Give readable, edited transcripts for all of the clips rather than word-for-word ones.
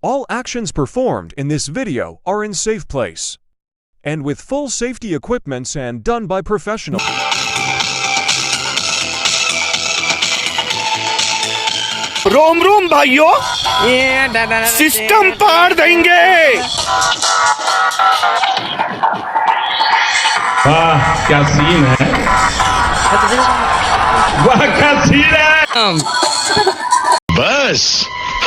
All actions performed in this video are in safe place and with full safety equipments and done by professionals. रोम रोम भाइयों, system पार देंगे। वाह क्या scene है, वाह क्या सीन है। बस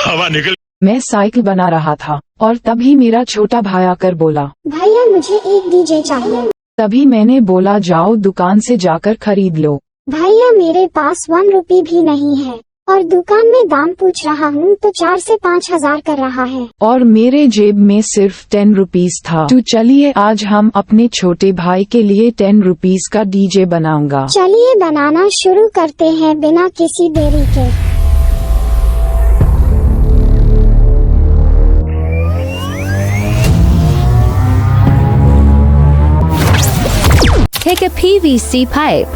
हवा निकल। मैं साइकिल बना रहा था और तभी मेरा छोटा भाई आकर बोला, भैया मुझे एक डीजे चाहिए। तभी मैंने बोला जाओ दुकान से जाकर खरीद लो। भैया मेरे पास 1 रुपए भी नहीं है और दुकान में दाम पूछ रहा हूँ तो 4 से 5 हजार कर रहा है और मेरे जेब में सिर्फ 10 रुपीस था। तो चलिए आज हम अपने छोटे भाई के लिए 10 रुपीस का डीजे बनाऊंगा। चलिए बनाना शुरू करते हैं बिना किसी देरी के। Take a PVC pipe.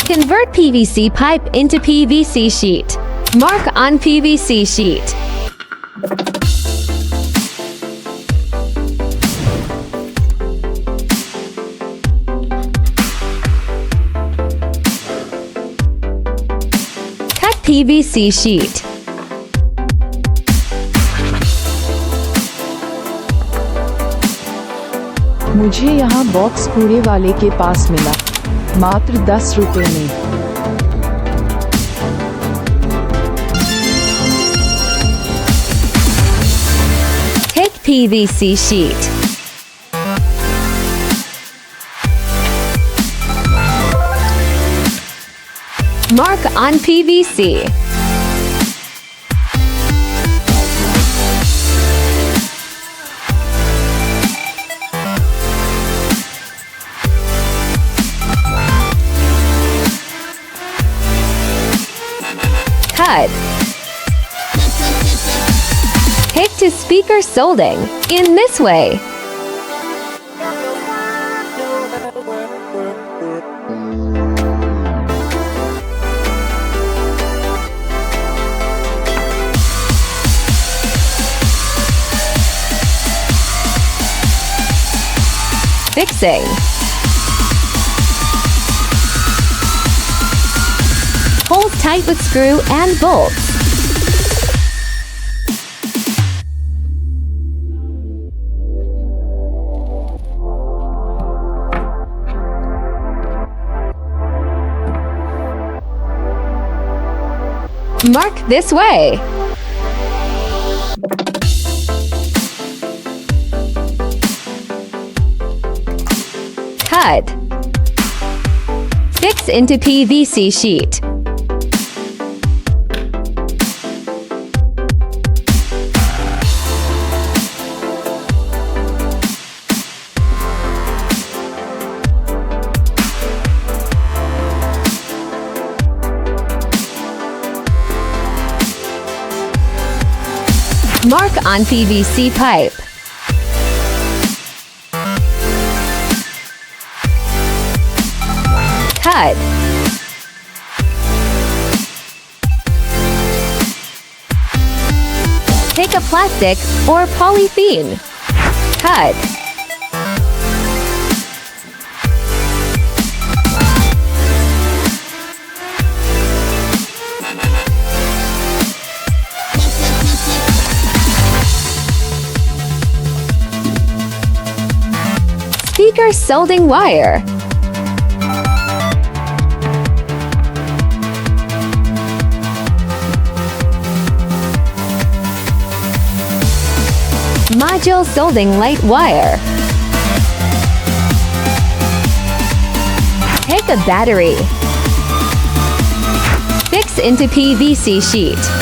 Convert PVC pipe into PVC sheet. Mark on PVC sheet. Cut PVC sheet. मुझे यहाँ बॉक्स कूड़े वाले के पास मिला मात्र 10 रुपए में। Take PVC sheet. Mark on PVC. Cut. Take to speaker soldering in this way. Fixing. Hold tight with screw and bolts. Mark this way. Cut. Fix into PVC sheet. Mark on PVC pipe. Cut. Take a plastic or polythene. Cut. Speaker soldering wire. Module soldering light wire. Take a battery. Fix into PVC sheet.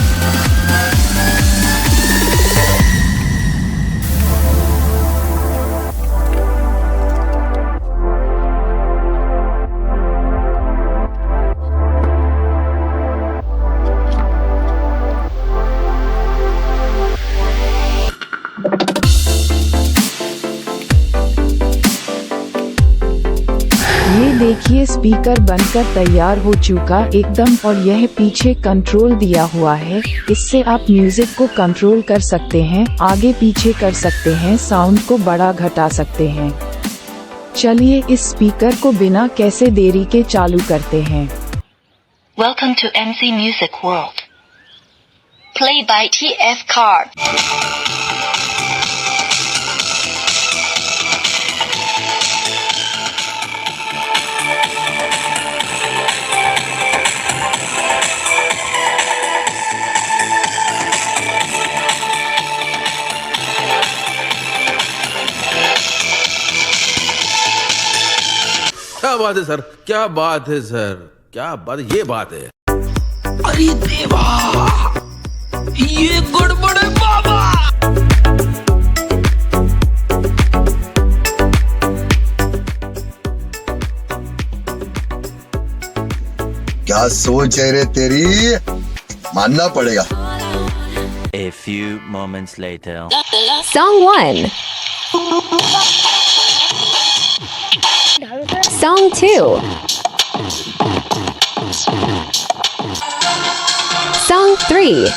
ये देखिए speaker बनकर तैयार हो चुका एकदम। और यह पीछे कंट्रोल दिया हुआ है, इससे आप म्यूजिक को कंट्रोल कर सकते हैं, आगे पीछे कर सकते हैं, साउंड को बड़ा घटा सकते हैं। चलिए इस स्पीकर को बिना कैसे देरी के चालू करते हैं। Welcome to MC Music World. Play by TF Card. क्या बात है सर, क्या बात है सर, क्या बात, ये बात है। अरे देवा, ये गड़बड़ है बाबा। क्या सोच है रे तेरी, मानना पड़ेगा। A few moments later. Song 1. Song 2. Song 3.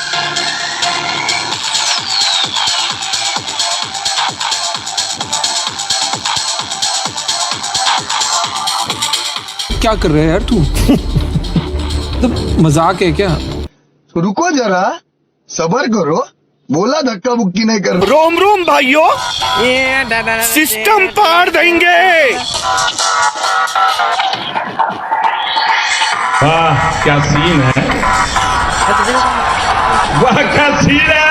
क्या कर रहे हैं यार तू? तो मजाक है क्या? रुको जरा, सबर करो, बोला धक्का बुक्की नहीं कर। रोम रोम भाइयों, सिस्टम पार देंगे। वाह क्या सीन है, वाह क्या सीन है।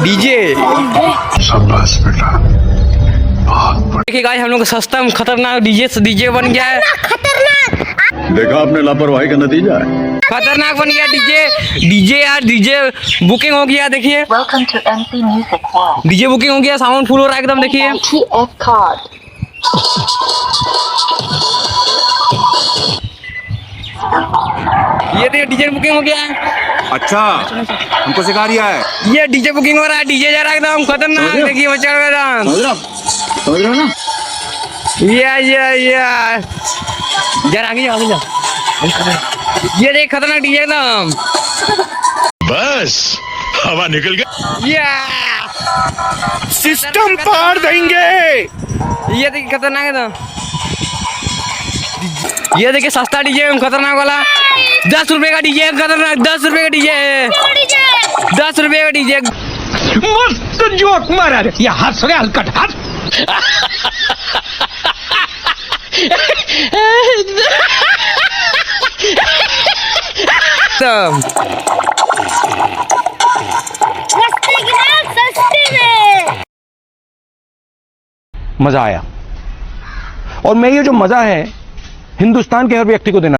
डीजे शाबाश बेटा, देखिए गाइस, हम लोग का सस्ता में खतरनाक डीजे बन गया है। देखा आपने लापरवाही का नतीजा है। खतरनाक बन गया डीजे यार, डीजे बुकिंग हो गया। देखिए Welcome to MC Music World. DJ booking हो गया, साउंड फुल हो रहा है एकदम। देखिए TF Card. ये देखिए डीजे बुकिंग हो गया है। अच्छा, हमको सिखा रिया है। ये डीजे बुकिंग हो रहा है, डीजे जा रहा है एकदम खतरनाक। देखिए बच्चा एकदम, समझ रहे हो ना? ये जरा आगे जा। ये देख खतरनाक डीजे एकदम, बस हवा निकल गई। सिस्टम पार देंगे। ये देखिए खतरनाक एकदम, ये देखिए सस्ता डीजे खतरनाक वाला। 10 रुपए का डीजे खतरनाक, 10 रुपए का डीजे, 10 रुपए का डीजे। मस्त जोक मारा रे, ये हंस रहे हलकट हंस। मजा आया, और मैं ये जो मजा है हिंदुस्तान के हर व्यक्ति को देना